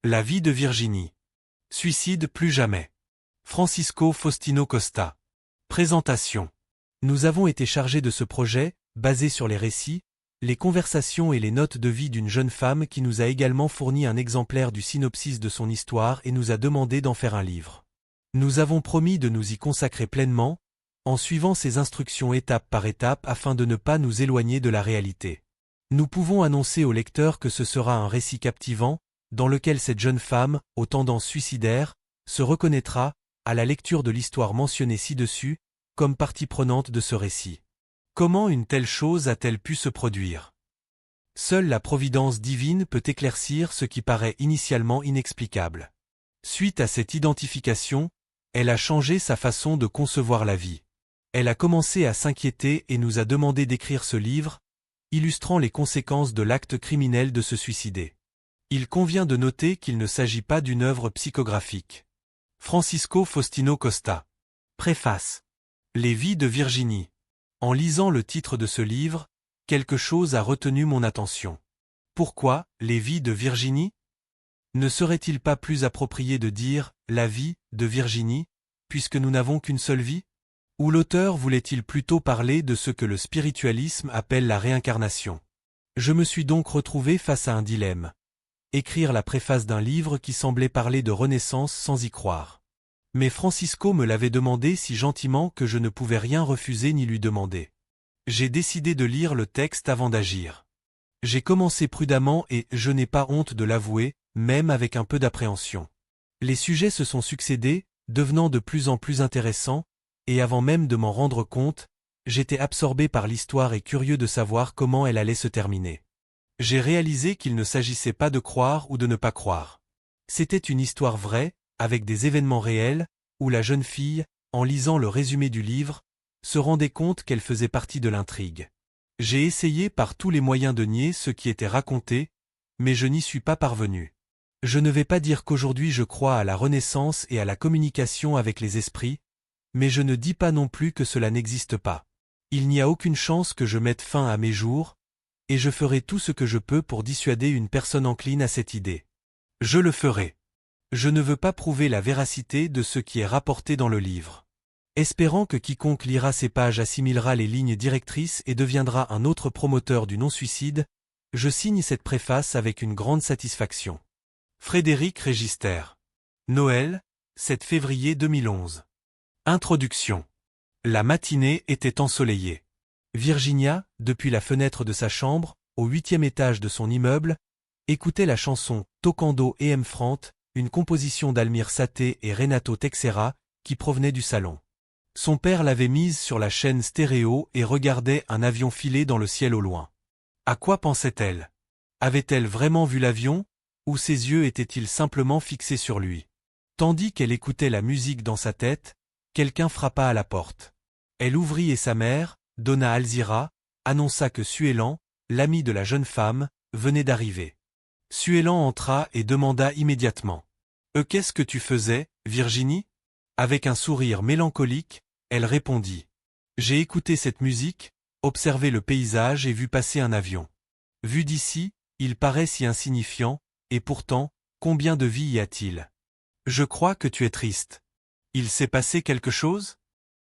La vie de Virginie. Suicide plus jamais. Francisco Faustino Costa. Présentation. Nous avons été chargés de ce projet, basé sur les récits, les conversations et les notes de vie d'une jeune femme qui nous a également fourni un exemplaire du synopsis de son histoire et nous a demandé d'en faire un livre. Nous avons promis de nous y consacrer pleinement, en suivant ces instructions étape par étape afin de ne pas nous éloigner de la réalité. Nous pouvons annoncer au lecteur que ce sera un récit captivant, dans lequel cette jeune femme, aux tendances suicidaires, se reconnaîtra, à la lecture de l'histoire mentionnée ci-dessus, comme partie prenante de ce récit. Comment une telle chose a-t-elle pu se produire? Seule la providence divine peut éclaircir ce qui paraît initialement inexplicable. Suite à cette identification, elle a changé sa façon de concevoir la vie. Elle a commencé à s'inquiéter et nous a demandé d'écrire ce livre, illustrant les conséquences de l'acte criminel de se suicider. Il convient de noter qu'il ne s'agit pas d'une œuvre psychographique. Francisco Faustino Costa. Préface. Les vies de Virginie. En lisant le titre de ce livre, quelque chose a retenu mon attention. Pourquoi, les vies de Virginie? Ne serait-il pas plus approprié de dire « la vie de Virginie » puisque nous n'avons qu'une seule vie? Ou l'auteur voulait-il plutôt parler de ce que le spiritualisme appelle la réincarnation? Je me suis donc retrouvé face à un dilemme. Écrire la préface d'un livre qui semblait parler de renaissance sans y croire. Mais Francisco me l'avait demandé si gentiment que je ne pouvais rien refuser ni lui demander. J'ai décidé de lire le texte avant d'agir. J'ai commencé prudemment et, je n'ai pas honte de l'avouer, même avec un peu d'appréhension. Les sujets se sont succédés, devenant de plus en plus intéressants, et avant même de m'en rendre compte, j'étais absorbé par l'histoire et curieux de savoir comment elle allait se terminer. J'ai réalisé qu'il ne s'agissait pas de croire ou de ne pas croire. C'était une histoire vraie, avec des événements réels, où la jeune fille, en lisant le résumé du livre, se rendait compte qu'elle faisait partie de l'intrigue. J'ai essayé par tous les moyens de nier ce qui était raconté, mais je n'y suis pas parvenu. Je ne vais pas dire qu'aujourd'hui je crois à la renaissance et à la communication avec les esprits, mais je ne dis pas non plus que cela n'existe pas. Il n'y a aucune chance que je mette fin à mes jours, et je ferai tout ce que je peux pour dissuader une personne encline à cette idée. Je le ferai. Je ne veux pas prouver la véracité de ce qui est rapporté dans le livre. Espérant que quiconque lira ces pages assimilera les lignes directrices et deviendra un autre promoteur du non-suicide, je signe cette préface avec une grande satisfaction. Frédéric Régister. Noël, 7 février 2011. Introduction. La matinée était ensoleillée. Virginia, depuis la fenêtre de sa chambre, au 8e étage de son immeuble, écoutait la chanson « Tocando e Frante », une composition d'Almir Saté et Renato Teixeira, qui provenait du salon. Son père l'avait mise sur la chaîne stéréo et regardait un avion filer dans le ciel au loin. À quoi pensait-elle? Avait-elle vraiment vu l'avion, ou ses yeux étaient-ils simplement fixés sur lui? Tandis qu'elle écoutait la musique dans sa tête, quelqu'un frappa à la porte. Elle ouvrit et sa mère, Donna Alzira, annonça que Suellan, l'ami de la jeune femme, venait d'arriver. Suellan entra et demanda immédiatement. « Qu'est-ce que tu faisais, Virginie ?» Avec un sourire mélancolique, elle répondit. « J'ai écouté cette musique, observé le paysage et vu passer un avion. Vu d'ici, il paraît si insignifiant, et pourtant, combien de vie y a-t-il? Je crois que tu es triste. Il s'est passé quelque chose?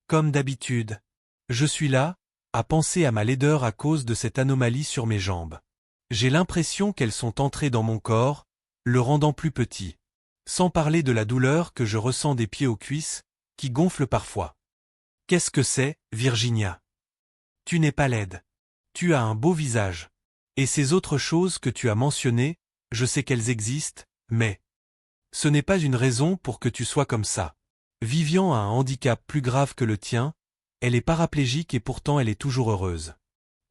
Comme d'habitude. Je suis là, à penser à ma laideur à cause de cette anomalie sur mes jambes. J'ai l'impression qu'elles sont entrées dans mon corps, le rendant plus petit. Sans parler de la douleur que je ressens des pieds aux cuisses, qui gonflent parfois. Qu'est-ce que c'est, Virginia? Tu n'es pas laide. Tu as un beau visage. Et ces autres choses que tu as mentionnées, je sais qu'elles existent, mais ce n'est pas une raison pour que tu sois comme ça. Vivian a un handicap plus grave que le tien, elle est paraplégique et pourtant elle est toujours heureuse.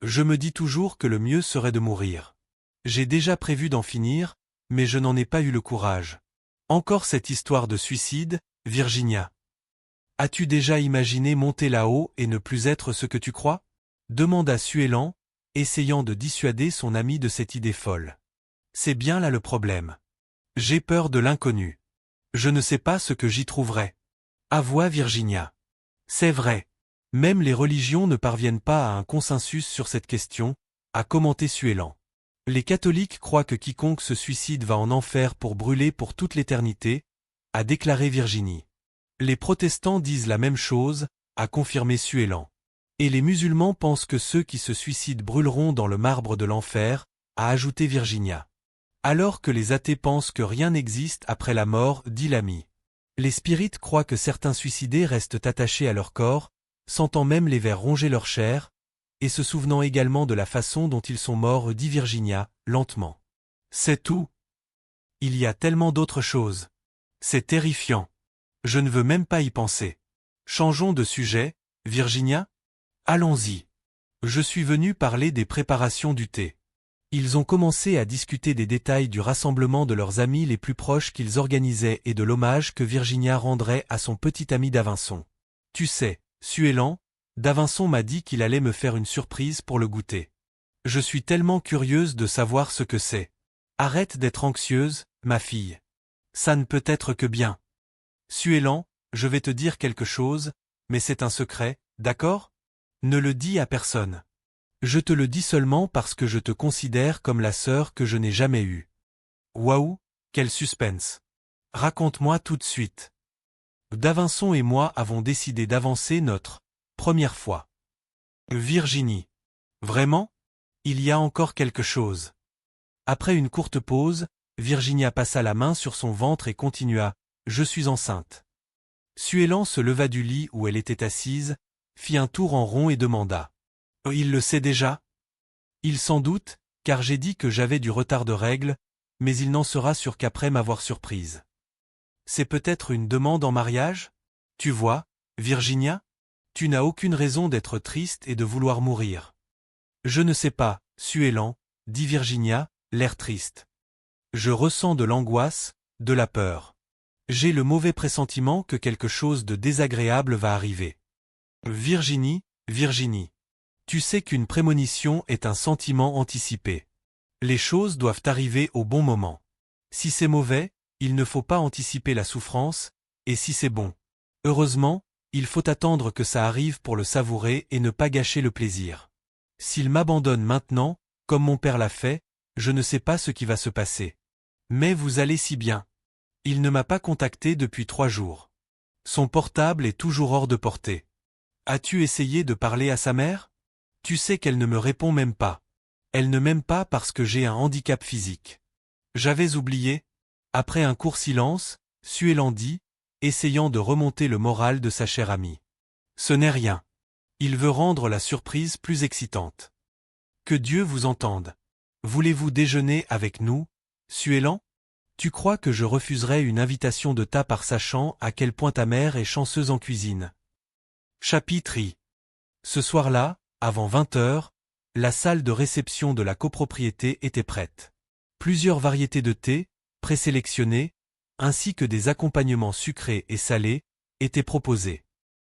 Je me dis toujours que le mieux serait de mourir. J'ai déjà prévu d'en finir, mais je n'en ai pas eu le courage. Encore cette histoire de suicide, Virginia. As-tu déjà imaginé monter là-haut et ne plus être ce que tu crois? Demanda Suellan, essayant de dissuader son ami de cette idée folle. C'est bien là le problème. J'ai peur de l'inconnu. Je ne sais pas ce que j'y trouverai. Avoua Virginia. C'est vrai. Même les religions ne parviennent pas à un consensus sur cette question, a commenté Suellan. Les catholiques croient que quiconque se suicide va en enfer pour brûler pour toute l'éternité, a déclaré Virginie. Les protestants disent la même chose, a confirmé Suellan. Et les musulmans pensent que ceux qui se suicident brûleront dans le marbre de l'enfer, a ajouté Virginia. Alors que les athées pensent que rien n'existe après la mort, dit l'ami. Les spirites croient que certains suicidés restent attachés à leur corps, sentant même les vers ronger leur chair, et se souvenant également de la façon dont ils sont morts, dit Virginia, lentement. C'est tout. Il y a tellement d'autres choses. C'est terrifiant. Je ne veux même pas y penser. Changeons de sujet, Virginia? Allons-y. Je suis venu parler des préparations du thé. Ils ont commencé à discuter des détails du rassemblement de leurs amis les plus proches qu'ils organisaient et de l'hommage que Virginia rendrait à son petit ami d'Avinson. Tu sais, Suellan, d'Avinson m'a dit qu'il allait me faire une surprise pour le goûter. Je suis tellement curieuse de savoir ce que c'est. Arrête d'être anxieuse, ma fille. Ça ne peut être que bien. Suellan, je vais te dire quelque chose, mais c'est un secret, d'accord? Ne le dis à personne. Je te le dis seulement parce que je te considère comme la sœur que je n'ai jamais eue. Waouh, quel suspense. Raconte-moi tout de suite. D'Avinson et moi avons décidé d'avancer notre première fois. Virginie. Vraiment? Il y a encore quelque chose. Après une courte pause, Virginia passa la main sur son ventre et continua. Je suis enceinte. Suellan se leva du lit où elle était assise, fit un tour en rond et demanda. Il le sait déjà? Il s'en doute, car j'ai dit que j'avais du retard de règles, mais il n'en sera sûr qu'après m'avoir surprise. C'est peut-être une demande en mariage? Tu vois, Virginia? Tu n'as aucune raison d'être triste et de vouloir mourir. Je ne sais pas, Suellan, dit Virginia, l'air triste. Je ressens de l'angoisse, de la peur. J'ai le mauvais pressentiment que quelque chose de désagréable va arriver. Virginie, tu sais qu'une prémonition est un sentiment anticipé. Les choses doivent arriver au bon moment. Si c'est mauvais, il ne faut pas anticiper la souffrance, et si c'est bon. Heureusement, il faut attendre que ça arrive pour le savourer et ne pas gâcher le plaisir. S'il m'abandonne maintenant, comme mon père l'a fait, je ne sais pas ce qui va se passer. Mais vous allez si bien. Il ne m'a pas contacté depuis 3 jours. Son portable est toujours hors de portée. As-tu essayé de parler à sa mère? Tu sais qu'elle ne me répond même pas. Elle ne m'aime pas parce que j'ai un handicap physique. J'avais oublié. Après un court silence, Suellan dit, essayant de remonter le moral de sa chère amie. Ce n'est rien. Il veut rendre la surprise plus excitante. Que Dieu vous entende. Voulez-vous déjeuner avec nous, Suellan? Tu crois que je refuserais une invitation de ta part sachant à quel point ta mère est chanceuse en cuisine? Chapitre I. Ce soir-là, avant 20 heures, la salle de réception de la copropriété était prête. Plusieurs variétés de thé, présélectionnées, ainsi que des accompagnements sucrés et salés, étaient proposés.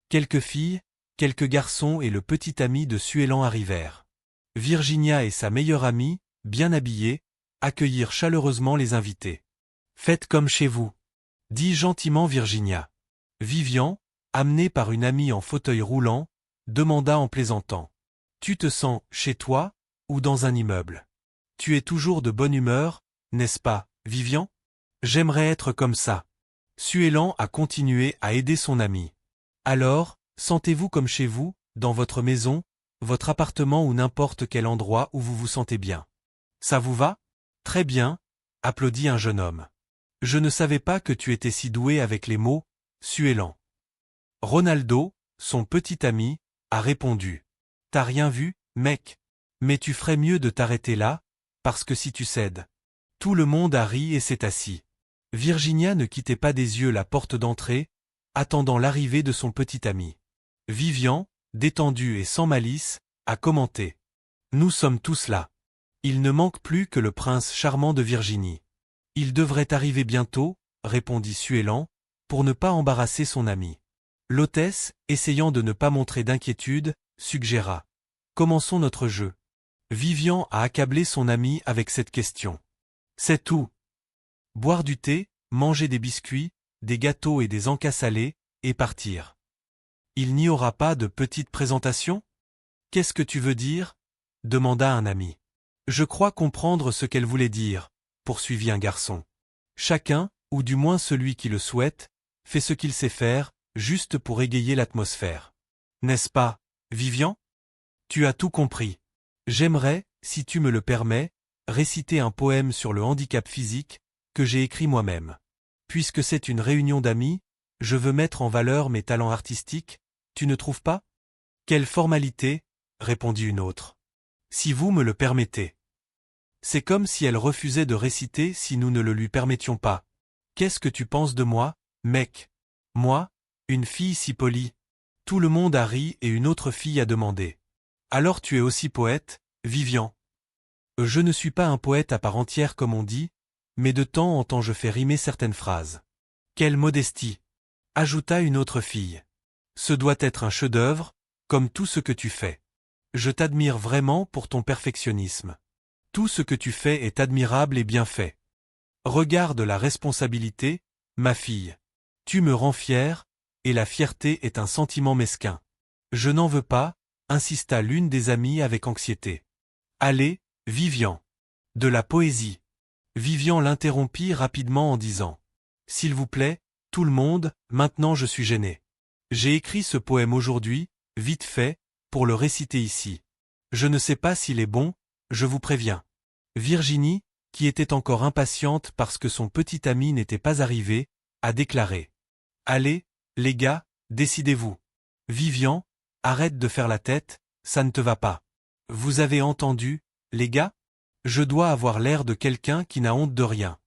Quelques filles, quelques garçons et le petit ami de Suellan arrivèrent. Virginia et sa meilleure amie, bien habillées, accueillirent chaleureusement les invités. Faites comme chez vous, dit gentiment Virginia. Vivian, amené par une amie en fauteuil roulant, demanda en plaisantant. Tu te sens chez toi, ou dans un immeuble? Tu es toujours de bonne humeur, n'est-ce pas, Vivian? J'aimerais être comme ça. Suellan a continué à aider son ami. Alors, sentez-vous comme chez vous, dans votre maison, votre appartement ou n'importe quel endroit où vous vous sentez bien. Ça vous va? Très bien, applaudit un jeune homme. Je ne savais pas que tu étais si doué avec les mots, Suellan. Ronaldo, son petit ami, a répondu. T'as rien vu, mec? Mais tu ferais mieux de t'arrêter là, parce que si tu cèdes. Tout le monde a ri et s'est assis. Virginia ne quittait pas des yeux la porte d'entrée, attendant l'arrivée de son petit ami. Vivian, détendu et sans malice, a commenté. Nous sommes tous là. Il ne manque plus que le prince charmant de Virginie. Il devrait arriver bientôt, répondit Suellan, pour ne pas embarrasser son ami. L'hôtesse, essayant de ne pas montrer d'inquiétude, suggéra. Commençons notre jeu. Vivian a accablé son ami avec cette question. C'est tout. Boire du thé, manger des biscuits, des gâteaux et des encas salés, et partir. Il n'y aura pas de petite présentation? Qu'est-ce que tu veux dire? Demanda un ami. Je crois comprendre ce qu'elle voulait dire, poursuivit un garçon. Chacun, ou du moins celui qui le souhaite, fait ce qu'il sait faire, juste pour égayer l'atmosphère. N'est-ce pas, Vivian? Tu as tout compris. J'aimerais, si tu me le permets, réciter un poème sur le handicap physique, que j'ai écrit moi-même. Puisque c'est une réunion d'amis, je veux mettre en valeur mes talents artistiques, tu ne trouves pas? Quelle formalité, répondit une autre. Si vous me le permettez. C'est comme si elle refusait de réciter si nous ne le lui permettions pas. Qu'est-ce que tu penses de moi, mec? Moi, une fille si polie. Tout le monde a ri et une autre fille a demandé. Alors tu es aussi poète, Vivian? Je ne suis pas un poète à part entière comme on dit, mais de temps en temps je fais rimer certaines phrases. Quelle modestie! Ajouta une autre fille. Ce doit être un chef-d'œuvre, comme tout ce que tu fais. Je t'admire vraiment pour ton perfectionnisme. Tout ce que tu fais est admirable et bien fait. Regarde la responsabilité, ma fille. Tu me rends fière, et la fierté est un sentiment mesquin. Je n'en veux pas, insista l'une des amies avec anxiété. Allez, Vivian. De la poésie. Vivian l'interrompit rapidement en disant. S'il vous plaît, tout le monde, maintenant je suis gêné. J'ai écrit ce poème aujourd'hui, vite fait, pour le réciter ici. Je ne sais pas s'il est bon, je vous préviens. Virginie, qui était encore impatiente parce que son petit ami n'était pas arrivé, a déclaré. Allez, les gars, décidez-vous. Vivian, arrête de faire la tête, ça ne te va pas. Vous avez entendu, les gars? Je dois avoir l'air de quelqu'un qui n'a honte de rien.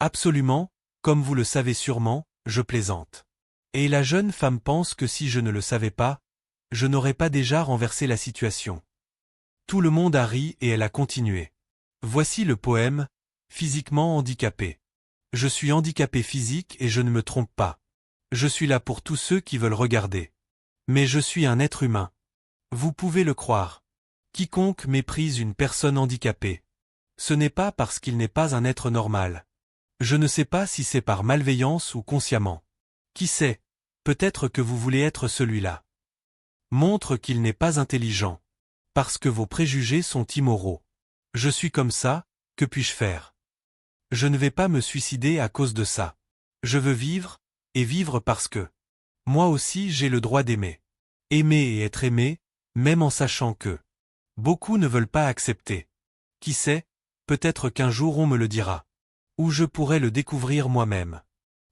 Absolument, comme vous le savez sûrement, je plaisante. Et la jeune femme pense que si je ne le savais pas, je n'aurais pas déjà renversé la situation. Tout le monde a ri et elle a continué. Voici le poème, physiquement handicapé. Je suis handicapé physique et je ne me trompe pas. Je suis là pour tous ceux qui veulent regarder. Mais je suis un être humain. Vous pouvez le croire. Quiconque méprise une personne handicapée. Ce n'est pas parce qu'il n'est pas un être normal. Je ne sais pas si c'est par malveillance ou consciemment. Qui sait, peut-être que vous voulez être celui-là. Montre qu'il n'est pas intelligent. Parce que vos préjugés sont immoraux. Je suis comme ça, que puis-je faire? Je ne vais pas me suicider à cause de ça. Je veux vivre, et vivre parce que. Moi aussi j'ai le droit d'aimer. Aimer et être aimé, même en sachant que. Beaucoup ne veulent pas accepter. Qui sait, peut-être qu'un jour on me le dira. Ou je pourrais le découvrir moi-même.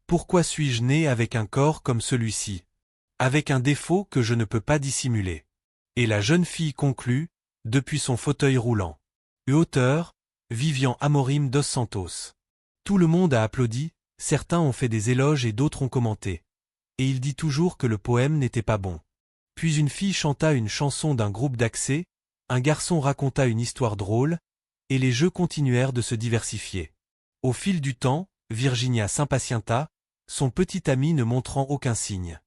Pourquoi suis-je né avec un corps comme celui-ci? Avec un défaut que je ne peux pas dissimuler. Et la jeune fille conclut, depuis son fauteuil roulant. Auteur, Vivian Amorim dos Santos. Tout le monde a applaudi, certains ont fait des éloges et d'autres ont commenté. Et il dit toujours que le poème n'était pas bon. Puis une fille chanta une chanson d'un groupe d'accès, un garçon raconta une histoire drôle, et les jeux continuèrent de se diversifier. Au fil du temps, Virginia s'impatienta, son petit ami ne montrant aucun signe.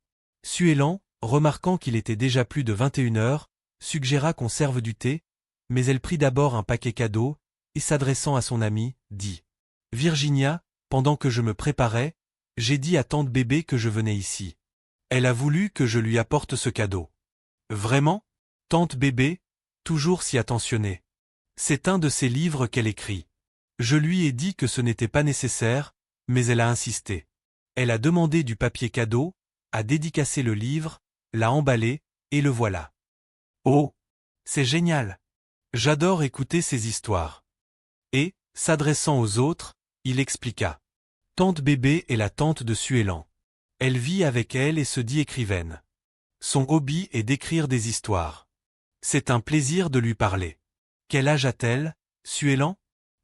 Suellan, remarquant qu'il était déjà plus de 21 heures, suggéra qu'on serve du thé, mais elle prit d'abord un paquet cadeau, et s'adressant à son amie, dit « Virginia, pendant que je me préparais, j'ai dit à tante bébé que je venais ici. Elle a voulu que je lui apporte ce cadeau. » Vraiment? Tante bébé, toujours si attentionnée. C'est un de ses livres qu'elle écrit. Je lui ai dit que ce n'était pas nécessaire, mais elle a insisté. Elle a demandé du papier cadeau, a dédicacé le livre, l'a emballé, et le voilà. Oh! C'est génial! J'adore écouter ces histoires. Et, s'adressant aux autres, il expliqua. Tante bébé est la tante de Suellan. Elle vit avec elle et se dit écrivaine. Son hobby est d'écrire des histoires. C'est un plaisir de lui parler. Quel âge a-t-elle, Suellan?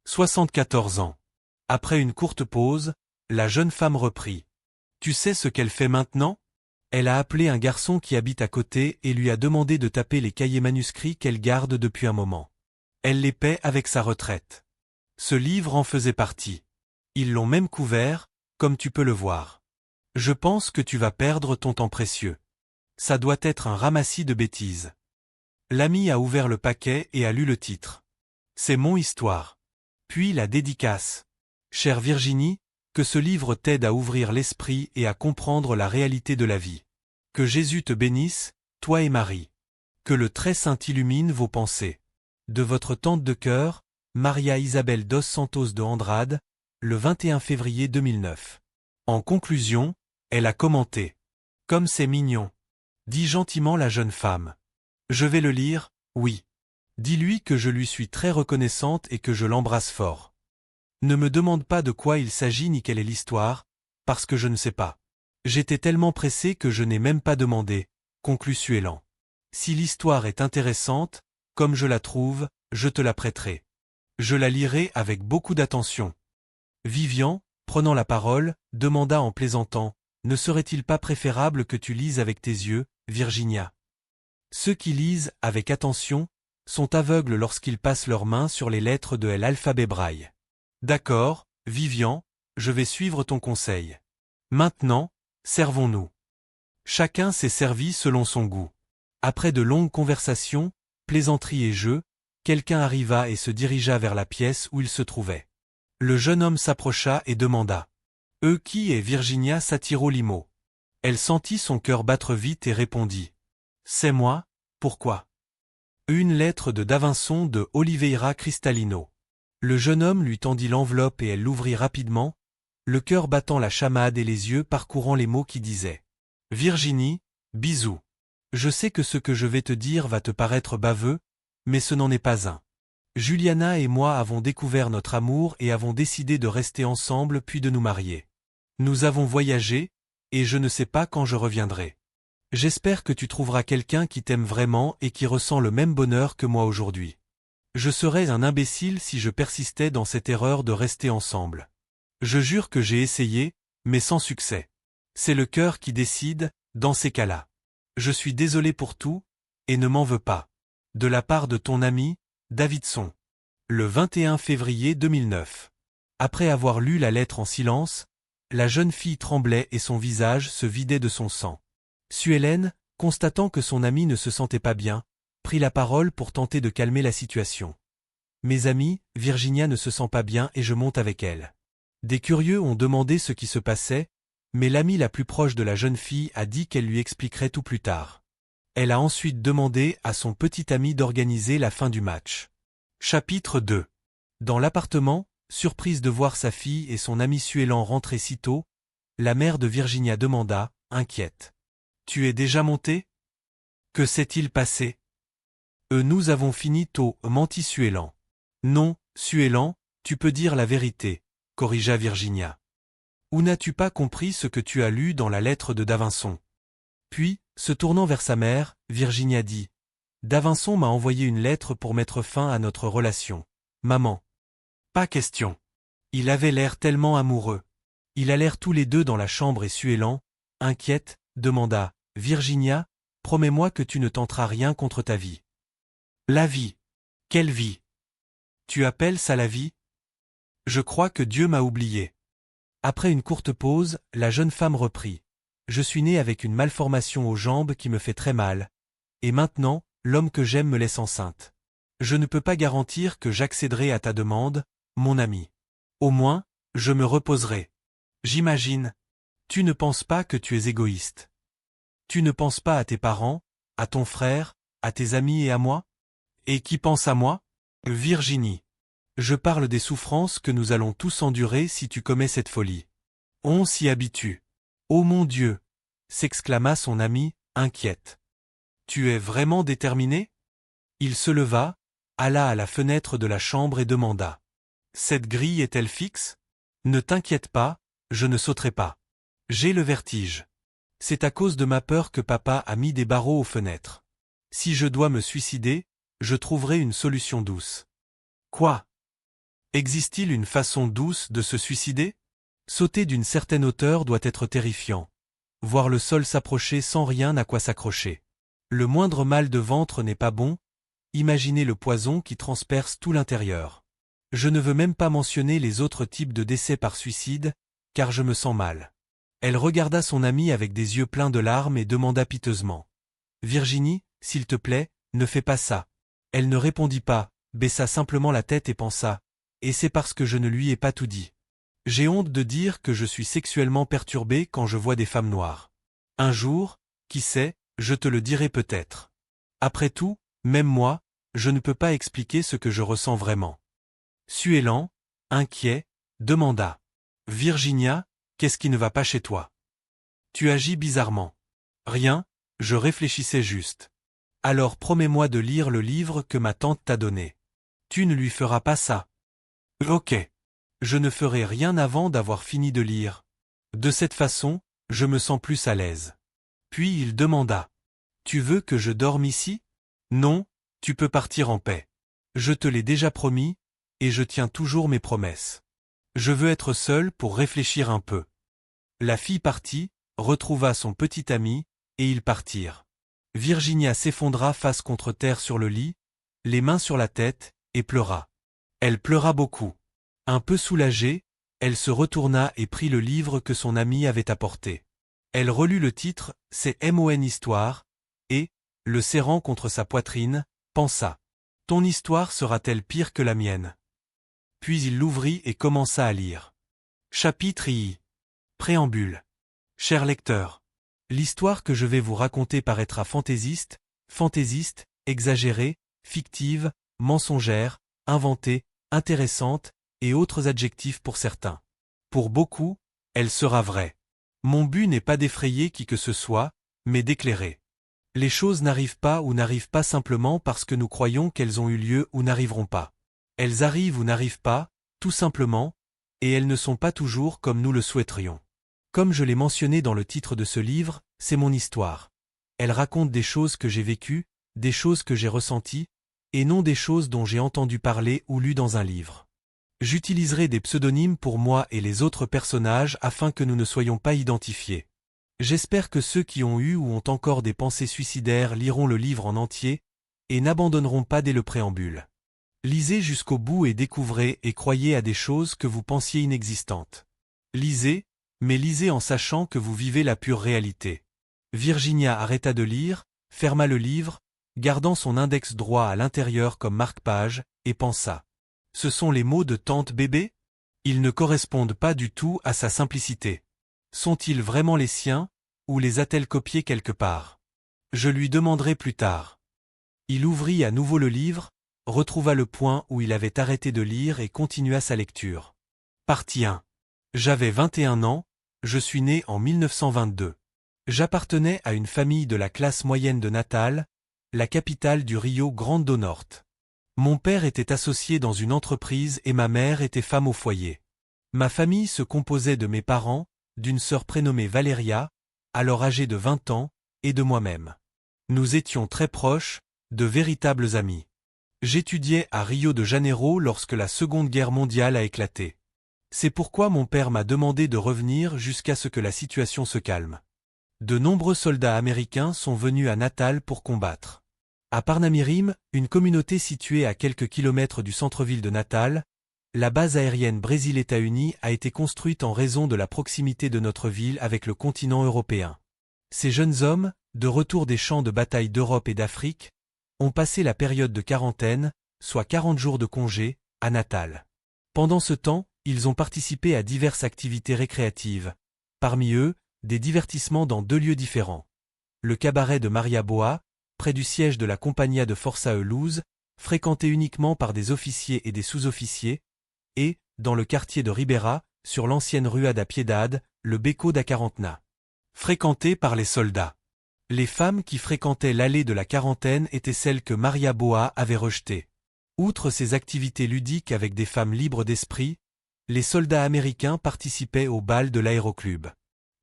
74 ans. Après une courte pause, la jeune femme reprit. Tu sais ce qu'elle fait maintenant? Elle a appelé un garçon qui habite à côté et lui a demandé de taper les cahiers manuscrits qu'elle garde depuis un moment. Elle les paie avec sa retraite. Ce livre en faisait partie. Ils l'ont même couvert, comme tu peux le voir. Je pense que tu vas perdre ton temps précieux. Ça doit être un ramassis de bêtises. L'ami a ouvert le paquet et a lu le titre. C'est mon histoire. Puis la dédicace. Chère Virginie, que ce livre t'aide à ouvrir l'esprit et à comprendre la réalité de la vie. Que Jésus te bénisse, toi et Marie. Que le Très Saint illumine vos pensées. De votre tante de cœur, Maria Isabel dos Santos de Andrade, le 21 février 2009. En conclusion, elle a commenté. Comme c'est mignon. Dit gentiment la jeune femme. Je vais le lire, oui. Dis-lui que je lui suis très reconnaissante et que je l'embrasse fort. Ne me demande pas de quoi il s'agit ni quelle est l'histoire, parce que je ne sais pas. J'étais tellement pressé que je n'ai même pas demandé, conclut Suellan. Si l'histoire est intéressante, comme je la trouve, je te la prêterai. Je la lirai avec beaucoup d'attention. Vivian, prenant la parole, demanda en plaisantant, ne serait-il pas préférable que tu lises avec tes yeux, Virginia? Ceux qui lisent avec attention sont aveugles lorsqu'ils passent leurs mains sur les lettres de l'alphabet braille. D'accord, Vivian, je vais suivre ton conseil. Maintenant, servons-nous. Chacun s'est servi selon son goût. Après de longues conversations, plaisanteries et jeux, quelqu'un arriva et se dirigea vers la pièce où il se trouvait. Le jeune homme s'approcha et demanda. Qui est Virginia Satiro-Limo? Elle sentit son cœur battre vite et répondit. C'est moi, pourquoi? Une lettre de Davinson de Oliveira Cristalino. Le jeune homme lui tendit l'enveloppe et elle l'ouvrit rapidement, le cœur battant la chamade et les yeux parcourant les mots qui disaient. Virginie, bisous. Je sais que ce que je vais te dire va te paraître baveux, mais ce n'en est pas un. Juliana et moi avons découvert notre amour et avons décidé de rester ensemble puis de nous marier. Nous avons voyagé, et je ne sais pas quand je reviendrai. J'espère que tu trouveras quelqu'un qui t'aime vraiment et qui ressent le même bonheur que moi aujourd'hui. Je serais un imbécile si je persistais dans cette erreur de rester ensemble. Je jure que j'ai essayé, mais sans succès. C'est le cœur qui décide, dans ces cas-là. Je suis désolé pour tout, et ne m'en veux pas. De la part de ton ami, Davidson. Le 21 février 2009. Après avoir lu la lettre en silence, la jeune fille tremblait et son visage se vidait de son sang. Suellen, constatant que son ami ne se sentait pas bien, prit la parole pour tenter de calmer la situation. Mes amis, Virginia ne se sent pas bien et je monte avec elle. Des curieux ont demandé ce qui se passait, mais l'amie la plus proche de la jeune fille a dit qu'elle lui expliquerait tout plus tard. Elle a ensuite demandé à son petit ami d'organiser la fin du match. Chapitre 2. Dans l'appartement, surprise de voir sa fille et son ami Suellan rentrer si tôt, la mère de Virginia demanda, inquiète. « Tu es déjà monté? Que s'est-il passé? » Nous avons fini tôt, mentit Suellan. Non, Suellan, tu peux dire la vérité, corrigea Virginia. Ou n'as-tu pas compris ce que tu as lu dans la lettre de Davinson? Puis, se tournant vers sa mère, Virginia dit. Davinson m'a envoyé une lettre pour mettre fin à notre relation. Maman. Pas question. Il avait l'air tellement amoureux. Ils allèrent tous les deux dans la chambre et Suellan, inquiète, demanda. Virginia, promets-moi que tu ne tenteras rien contre ta vie. La vie. Quelle vie? Tu appelles ça la vie? Je crois que Dieu m'a oublié. Après une courte pause, la jeune femme reprit. Je suis née avec une malformation aux jambes qui me fait très mal. Et maintenant, l'homme que j'aime me laisse enceinte. Je ne peux pas garantir que j'accéderai à ta demande, mon ami. Au moins, je me reposerai. J'imagine. Tu ne penses pas que tu es égoïste. Tu ne penses pas à tes parents, à ton frère, à tes amis et à moi? Et qui pense à moi? Virginie. Je parle des souffrances que nous allons tous endurer si tu commets cette folie. On s'y habitue. Oh mon Dieu! S'exclama son ami, inquiète. Tu es vraiment déterminé? Il se leva, alla à la fenêtre de la chambre et demanda. Cette grille est-elle fixe? Ne t'inquiète pas, je ne sauterai pas. J'ai le vertige. C'est à cause de ma peur que papa a mis des barreaux aux fenêtres. Si je dois me suicider, je trouverai une solution douce. Quoi? Existe-t-il une façon douce de se suicider? Sauter d'une certaine hauteur doit être terrifiant. Voir le sol s'approcher sans rien à quoi s'accrocher. Le moindre mal de ventre n'est pas bon, imaginez le poison qui transperce tout l'intérieur. Je ne veux même pas mentionner les autres types de décès par suicide, car je me sens mal. Elle regarda son amie avec des yeux pleins de larmes et demanda piteusement. Virginie, s'il te plaît, ne fais pas ça. Elle ne répondit pas, baissa simplement la tête et pensa. Et c'est parce que je ne lui ai pas tout dit. J'ai honte de dire que je suis sexuellement perturbé quand je vois des femmes noires. Un jour, qui sait, je te le dirai peut-être. Après tout, même moi, je ne peux pas expliquer ce que je ressens vraiment. Suellant, inquiet, demanda. Virginia, qu'est-ce qui ne va pas chez toi? Tu agis bizarrement. Rien, je réfléchissais juste. Alors promets-moi de lire le livre que ma tante t'a donné. Tu ne lui feras pas ça. Ok. Je ne ferai rien avant d'avoir fini de lire. De cette façon, je me sens plus à l'aise. Puis il demanda. Tu veux que je dorme ici? Non, tu peux partir en paix. Je te l'ai déjà promis, et je tiens toujours mes promesses. Je veux être seul pour réfléchir un peu. La fille partit, retrouva son petit ami, et ils partirent. Virginia s'effondra face contre terre sur le lit, les mains sur la tête, et pleura. Elle pleura beaucoup. Un peu soulagée, elle se retourna et prit le livre que son ami avait apporté. Elle relut le titre, c'est Mon Histoire, et, le serrant contre sa poitrine, pensa. Ton histoire sera-t-elle pire que la mienne? Puis il l'ouvrit et commença à lire. Chapitre I. Préambule. Cher lecteur. L'histoire que je vais vous raconter paraîtra fantaisiste, exagérée, fictive, mensongère, inventée, intéressante, et autres adjectifs pour certains. Pour beaucoup, elle sera vraie. Mon but n'est pas d'effrayer qui que ce soit, mais d'éclairer. Les choses n'arrivent pas ou n'arrivent pas simplement parce que nous croyons qu'elles ont eu lieu ou n'arriveront pas. Elles arrivent ou n'arrivent pas, tout simplement, et elles ne sont pas toujours comme nous le souhaiterions. Comme je l'ai mentionné dans le titre de ce livre, c'est mon histoire. Elle raconte des choses que j'ai vécues, des choses que j'ai ressenties, et non des choses dont j'ai entendu parler ou lu dans un livre. J'utiliserai des pseudonymes pour moi et les autres personnages afin que nous ne soyons pas identifiés. J'espère que ceux qui ont eu ou ont encore des pensées suicidaires liront le livre en entier, et n'abandonneront pas dès le préambule. Lisez jusqu'au bout et découvrez et croyez à des choses que vous pensiez inexistantes. Lisez, mais lisez en sachant que vous vivez la pure réalité. Virginia arrêta de lire, ferma le livre, gardant son index droit à l'intérieur comme marque-page, et pensa. Ce sont les mots de tante bébé? Ils ne correspondent pas du tout à sa simplicité. Sont-ils vraiment les siens, ou les a-t-elle copiés quelque part? Je lui demanderai plus tard. Il ouvrit à nouveau le livre, retrouva le point où il avait arrêté de lire et continua sa lecture. Partie 1. J'avais 21 ans, je suis né en 1922. J'appartenais à une famille de la classe moyenne de Natal, la capitale du Rio Grande do Norte. Mon père était associé dans une entreprise et ma mère était femme au foyer. Ma famille se composait de mes parents, d'une sœur prénommée Valeria, alors âgée de 20 ans, et de moi-même. Nous étions très proches, de véritables amis. J'étudiais à Rio de Janeiro lorsque la Seconde Guerre mondiale a éclaté. C'est pourquoi mon père m'a demandé de revenir jusqu'à ce que la situation se calme. De nombreux soldats américains sont venus à Natal pour combattre. À Parnamirim, une communauté située à quelques kilomètres du centre-ville de Natal, la base aérienne Brésil-États-Unis a été construite en raison de la proximité de notre ville avec le continent européen. Ces jeunes hommes, de retour des champs de bataille d'Europe et d'Afrique, ont passé la période de quarantaine, soit 40 jours de congé, à Natal. Pendant ce temps, ils ont participé à diverses activités récréatives. Parmi eux, des divertissements dans 2 lieux différents. Le cabaret de Maria Boa, près du siège de la Companhia de Força e Luz, fréquenté uniquement par des officiers et des sous-officiers, et, dans le quartier de Ribeira, sur l'ancienne Rua da Piedade, le Beco da Quarentena. Fréquenté par les soldats. Les femmes qui fréquentaient l'allée de la quarantaine étaient celles que Maria Boa avait rejetées. Outre ces activités ludiques avec des femmes libres d'esprit, les soldats américains participaient au bal de l'aéroclub.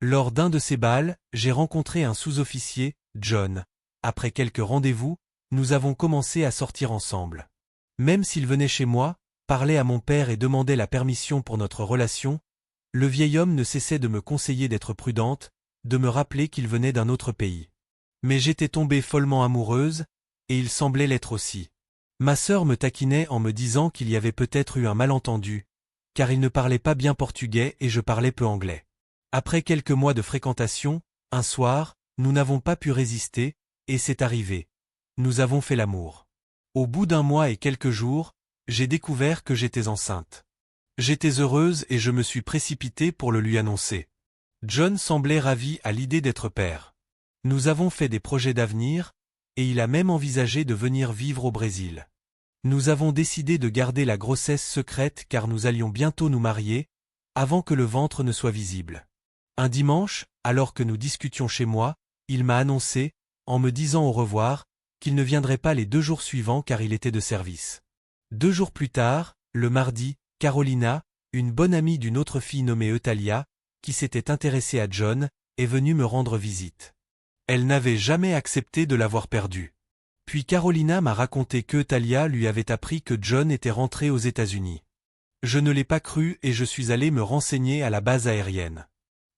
Lors d'un de ces bals, j'ai rencontré un sous-officier, John. Après quelques rendez-vous, nous avons commencé à sortir ensemble. Même s'il venait chez moi, parlait à mon père et demandait la permission pour notre relation, le vieil homme ne cessait de me conseiller d'être prudente, de me rappeler qu'il venait d'un autre pays. Mais j'étais tombée follement amoureuse, et il semblait l'être aussi. Ma sœur me taquinait en me disant qu'il y avait peut-être eu un malentendu, car il ne parlait pas bien portugais et je parlais peu anglais. Après quelques mois de fréquentation, un soir, nous n'avons pas pu résister, et c'est arrivé. Nous avons fait l'amour. Au bout d'1 mois et quelques jours, j'ai découvert que j'étais enceinte. J'étais heureuse et je me suis précipitée pour le lui annoncer. John semblait ravi à l'idée d'être père. Nous avons fait des projets d'avenir, et il a même envisagé de venir vivre au Brésil. Nous avons décidé de garder la grossesse secrète car nous allions bientôt nous marier, avant que le ventre ne soit visible. Un dimanche, alors que nous discutions chez moi, il m'a annoncé, en me disant au revoir, qu'il ne viendrait pas les 2 jours suivants car il était de service. 2 jours plus tard, le mardi, Carolina, une bonne amie d'une autre fille nommée Eutalia, qui s'était intéressée à John, est venue me rendre visite. Elle n'avait jamais accepté de l'avoir perdu. Puis Carolina m'a raconté qu'Eutalia lui avait appris que John était rentré aux États-Unis. Je ne l'ai pas cru et je suis allé me renseigner à la base aérienne.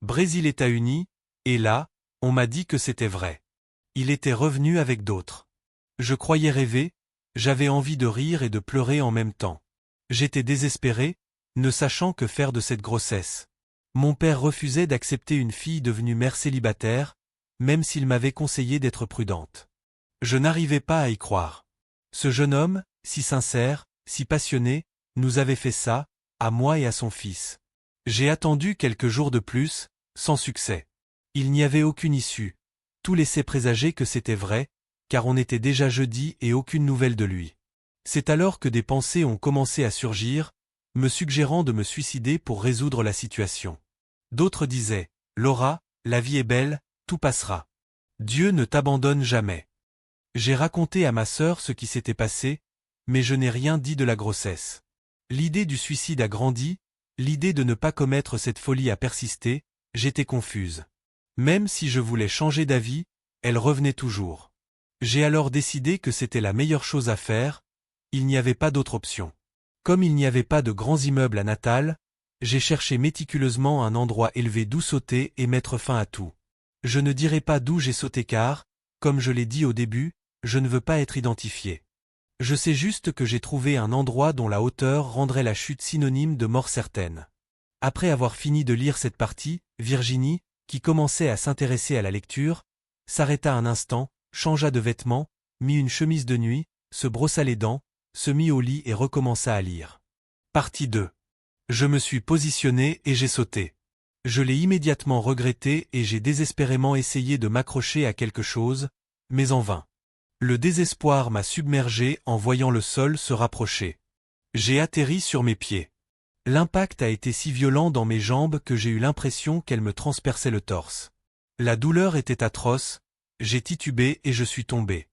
Brésil-États-Unis, et là, on m'a dit que c'était vrai. Il était revenu avec d'autres. Je croyais rêver, j'avais envie de rire et de pleurer en même temps. J'étais désespéré, ne sachant que faire de cette grossesse. Mon père refusait d'accepter une fille devenue mère célibataire, même s'il m'avait conseillé d'être prudente. Je n'arrivais pas à y croire. Ce jeune homme, si sincère, si passionné, nous avait fait ça, à moi et à son fils. J'ai attendu quelques jours de plus, sans succès. Il n'y avait aucune issue. Tout laissait présager que c'était vrai, car on était déjà jeudi et aucune nouvelle de lui. C'est alors que des pensées ont commencé à surgir, me suggérant de me suicider pour résoudre la situation. D'autres disaient, « Laura, la vie est belle, tout passera. Dieu ne t'abandonne jamais. » J'ai raconté à ma sœur ce qui s'était passé, mais je n'ai rien dit de la grossesse. L'idée du suicide a grandi, l'idée de ne pas commettre cette folie a persisté, j'étais confuse. Même si je voulais changer d'avis, elle revenait toujours. J'ai alors décidé que c'était la meilleure chose à faire, il n'y avait pas d'autre option. Comme il n'y avait pas de grands immeubles à Natal, j'ai cherché méticuleusement un endroit élevé d'où sauter et mettre fin à tout. Je ne dirai pas d'où j'ai sauté car, comme je l'ai dit au début, je ne veux pas être identifié. Je sais juste que j'ai trouvé un endroit dont la hauteur rendrait la chute synonyme de mort certaine. Après avoir fini de lire cette partie, Virginie, qui commençait à s'intéresser à la lecture, s'arrêta un instant, changea de vêtements, mit une chemise de nuit, se brossa les dents, se mit au lit et recommença à lire. Partie 2. Je me suis positionné et j'ai sauté. Je l'ai immédiatement regretté et j'ai désespérément essayé de m'accrocher à quelque chose, mais en vain. Le désespoir m'a submergé en voyant le sol se rapprocher. J'ai atterri sur mes pieds. L'impact a été si violent dans mes jambes que j'ai eu l'impression qu'elles me transperçaient le torse. La douleur était atroce, j'ai titubé et je suis tombé.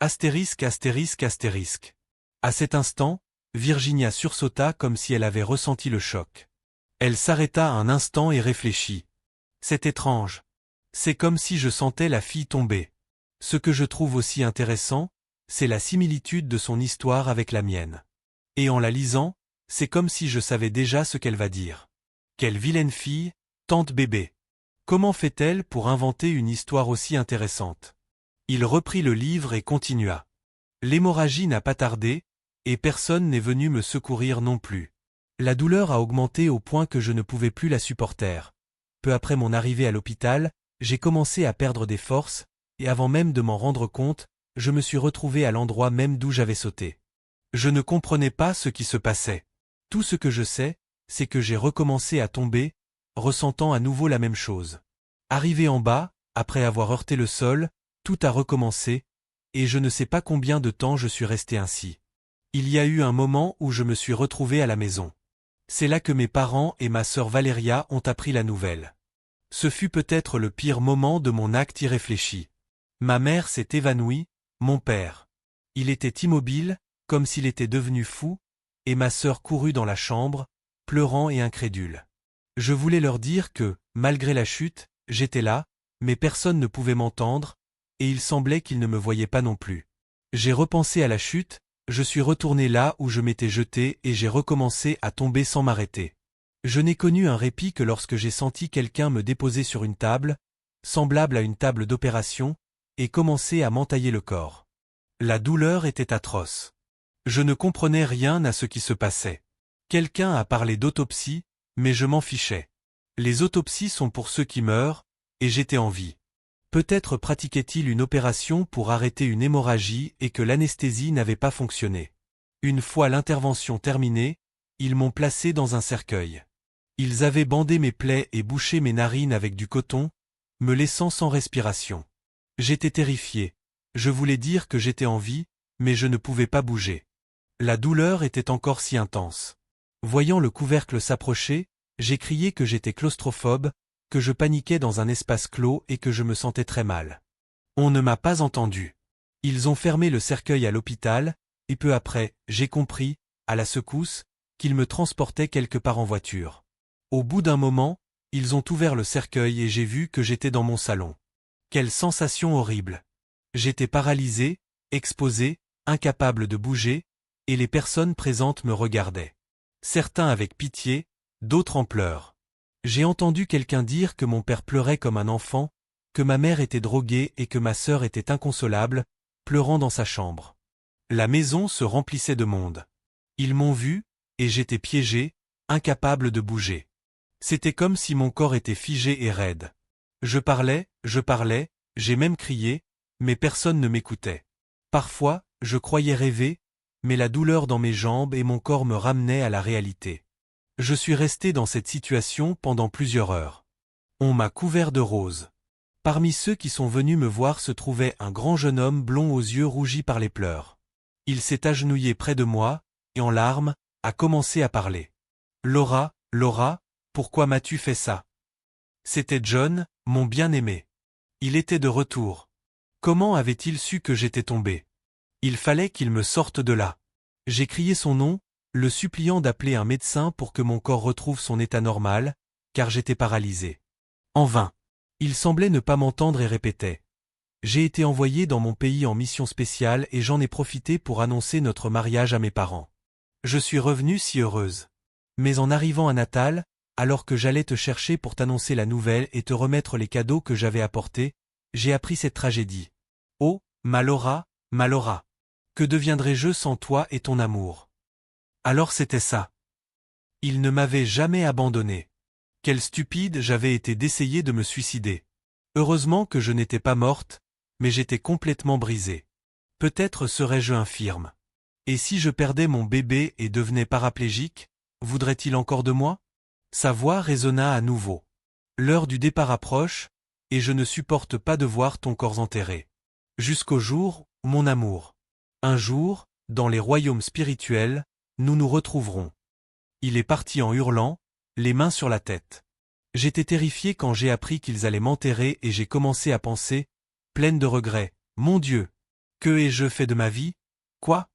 Astérisque, astérisque, astérisque. À cet instant, Virginia sursauta comme si elle avait ressenti le choc. Elle s'arrêta un instant et réfléchit. C'est étrange. C'est comme si je sentais la fille tomber. Ce que je trouve aussi intéressant, c'est la similitude de son histoire avec la mienne. Et en la lisant, c'est comme si je savais déjà ce qu'elle va dire. Quelle vilaine fille, tante bébé. Comment fait-elle pour inventer une histoire aussi intéressante? Il reprit le livre et continua. L'hémorragie n'a pas tardé, et personne n'est venu me secourir non plus. La douleur a augmenté au point que je ne pouvais plus la supporter. Peu après mon arrivée à l'hôpital, j'ai commencé à perdre des forces, et avant même de m'en rendre compte, je me suis retrouvé à l'endroit même d'où j'avais sauté. Je ne comprenais pas ce qui se passait. Tout ce que je sais, c'est que j'ai recommencé à tomber, ressentant à nouveau la même chose. Arrivé en bas, après avoir heurté le sol, tout a recommencé, et je ne sais pas combien de temps je suis resté ainsi. Il y a eu un moment où je me suis retrouvé à la maison. C'est là que mes parents et ma sœur Valéria ont appris la nouvelle. Ce fut peut-être le pire moment de mon acte irréfléchi. Ma mère s'est évanouie, mon père. Il était immobile, comme s'il était devenu fou, et ma sœur courut dans la chambre, pleurant et incrédule. Je voulais leur dire que, malgré la chute, j'étais là, mais personne ne pouvait m'entendre, et il semblait qu'ils ne me voyaient pas non plus. J'ai repensé à la chute, je suis retourné là où je m'étais jeté et j'ai recommencé à tomber sans m'arrêter. Je n'ai connu un répit que lorsque j'ai senti quelqu'un me déposer sur une table, semblable à une table d'opération, et commencer à m'entailler le corps. La douleur était atroce. Je ne comprenais rien à ce qui se passait. Quelqu'un a parlé d'autopsie, mais je m'en fichais. Les autopsies sont pour ceux qui meurent, et j'étais en vie. Peut-être pratiquait-il une opération pour arrêter une hémorragie et que l'anesthésie n'avait pas fonctionné. Une fois l'intervention terminée, ils m'ont placé dans un cercueil. Ils avaient bandé mes plaies et bouché mes narines avec du coton, me laissant sans respiration. J'étais terrifié. Je voulais dire que j'étais en vie, mais je ne pouvais pas bouger. La douleur était encore si intense. Voyant le couvercle s'approcher, j'ai crié que j'étais claustrophobe, que je paniquais dans un espace clos et que je me sentais très mal. On ne m'a pas entendu. Ils ont fermé le cercueil à l'hôpital, et peu après, j'ai compris, à la secousse, qu'ils me transportaient quelque part en voiture. Au bout d'un moment, ils ont ouvert le cercueil et j'ai vu que j'étais dans mon salon. Quelle sensation horrible! J'étais paralysé, exposé, incapable de bouger, et les personnes présentes me regardaient. Certains avec pitié, d'autres en pleurs. J'ai entendu quelqu'un dire que mon père pleurait comme un enfant, que ma mère était droguée et que ma sœur était inconsolable, pleurant dans sa chambre. La maison se remplissait de monde. Ils m'ont vu, et j'étais piégé, incapable de bouger. C'était comme si mon corps était figé et raide. Je parlais, j'ai même crié, mais personne ne m'écoutait. Parfois, je croyais rêver, mais la douleur dans mes jambes et mon corps me ramenaient à la réalité. Je suis resté dans cette situation pendant plusieurs heures. On m'a couvert de roses. Parmi ceux qui sont venus me voir se trouvait un grand jeune homme blond aux yeux rougis par les pleurs. Il s'est agenouillé près de moi, et en larmes, a commencé à parler. « Laura, Laura, pourquoi m'as-tu fait ça ?» C'était John, mon bien-aimé. Il était de retour. Comment avait-il su que j'étais tombé? Il fallait qu'il me sorte de là. J'ai crié son nom, le suppliant d'appeler un médecin pour que mon corps retrouve son état normal, car j'étais paralysé. En vain. Il semblait ne pas m'entendre et répétait. J'ai été envoyé dans mon pays en mission spéciale et j'en ai profité pour annoncer notre mariage à mes parents. Je suis revenue si heureuse. Mais en arrivant à Natal, alors que j'allais te chercher pour t'annoncer la nouvelle et te remettre les cadeaux que j'avais apportés, j'ai appris cette tragédie. Oh, ma Laura, que deviendrais-je sans toi et ton amour? Alors c'était ça. Il ne m'avait jamais abandonné. Quel stupide j'avais été d'essayer de me suicider. Heureusement que je n'étais pas morte, mais j'étais complètement brisée. Peut-être serais-je infirme. Et si je perdais mon bébé et devenais paraplégique, voudrait-il encore de moi? Sa voix résonna à nouveau. L'heure du départ approche, et je ne supporte pas de voir ton corps enterré. Jusqu'au jour, mon amour. Un jour, dans les royaumes spirituels, nous nous retrouverons. Il est parti en hurlant, les mains sur la tête. J'étais terrifié quand j'ai appris qu'ils allaient m'enterrer et j'ai commencé à penser, pleine de regrets, mon Dieu, que ai-je fait de ma vie? Quoi?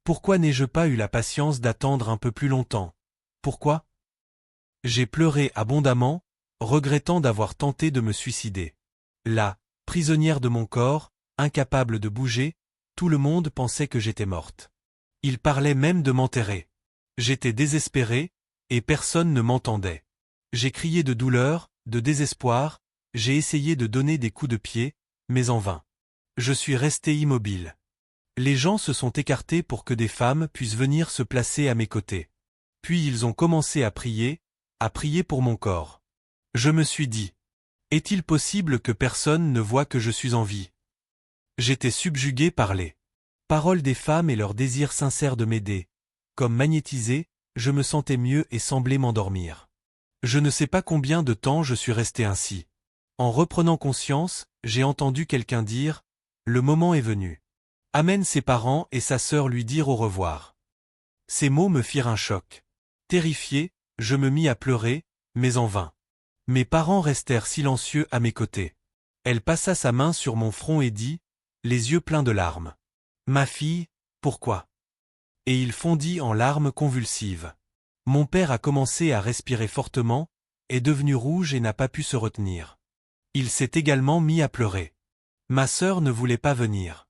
Pourquoi n'ai-je pas eu la patience d'attendre un peu plus longtemps? Pourquoi? J'ai pleuré abondamment, regrettant d'avoir tenté de me suicider. Là, prisonnière de mon corps, incapable de bouger, tout le monde pensait que j'étais morte. Ils parlaient même de m'enterrer. J'étais désespéré, et personne ne m'entendait. J'ai crié de douleur, de désespoir, j'ai essayé de donner des coups de pied, mais en vain. Je suis resté immobile. Les gens se sont écartés pour que des femmes puissent venir se placer à mes côtés. Puis ils ont commencé à prier pour mon corps. Je me suis dit, est-il possible que personne ne voie que je suis en vie? J'étais subjugué par les paroles des femmes et leur désir sincère de m'aider. Comme magnétisé, je me sentais mieux et semblais m'endormir. Je ne sais pas combien de temps je suis resté ainsi. En reprenant conscience, j'ai entendu quelqu'un dire « Le moment est venu ». Amène ses parents et sa sœur lui dire au revoir. Ces mots me firent un choc. Terrifié, je me mis à pleurer, mais en vain. Mes parents restèrent silencieux à mes côtés. Elle passa sa main sur mon front et dit, les yeux pleins de larmes. « Ma fille, pourquoi ?» Et il fondit en larmes convulsives. Mon père a commencé à respirer fortement, est devenu rouge et n'a pas pu se retenir. Il s'est également mis à pleurer. Ma sœur ne voulait pas venir.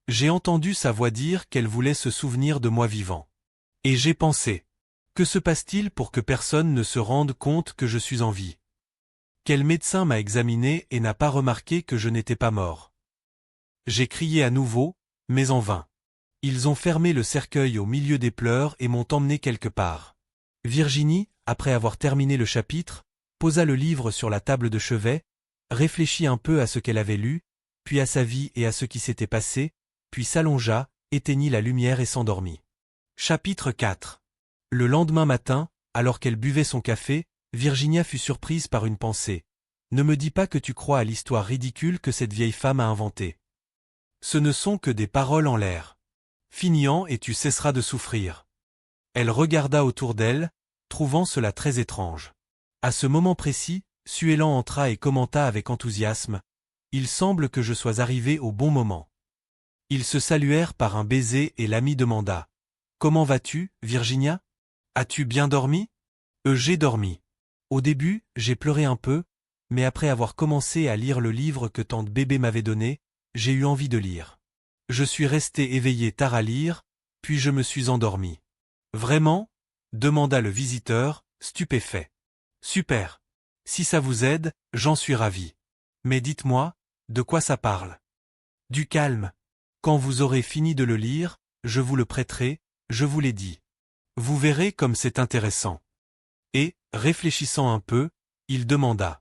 J'ai entendu sa voix dire qu'elle voulait se souvenir de moi vivant. Et j'ai pensé, que se passe-t-il pour que personne ne se rende compte que je suis en vie? Quel médecin m'a examiné et n'a pas remarqué que je n'étais pas mort? J'ai crié à nouveau, mais en vain. Ils ont fermé le cercueil au milieu des pleurs et m'ont emmené quelque part. Virginie, après avoir terminé le chapitre, posa le livre sur la table de chevet, réfléchit un peu à ce qu'elle avait lu, puis à sa vie et à ce qui s'était passé, puis s'allongea, éteignit la lumière et s'endormit. Chapitre 4. Le lendemain matin, alors qu'elle buvait son café, Virginia fut surprise par une pensée. Ne me dis pas que tu crois à l'histoire ridicule que cette vieille femme a inventée. Ce ne sont que des paroles en l'air. Finis-en et tu cesseras de souffrir. Elle regarda autour d'elle, trouvant cela très étrange. À ce moment précis, Suellan entra et commenta avec enthousiasme. Il semble que je sois arrivé au bon moment. Ils se saluèrent par un baiser et l'ami demanda. Comment vas-tu, Virginia? As-tu bien dormi? J'ai dormi. Au début, j'ai pleuré un peu, mais après avoir commencé à lire le livre que tante Bébé m'avait donné, j'ai eu envie de lire. Je suis resté éveillé tard à lire, puis je me suis endormi. Vraiment? Demanda le visiteur, stupéfait. Super. Si ça vous aide, j'en suis ravi. Mais dites-moi, de quoi ça parle? Du calme. Quand vous aurez fini de le lire, je vous le prêterai, je vous l'ai dit. Vous verrez comme c'est intéressant. Et, réfléchissant un peu, il demanda.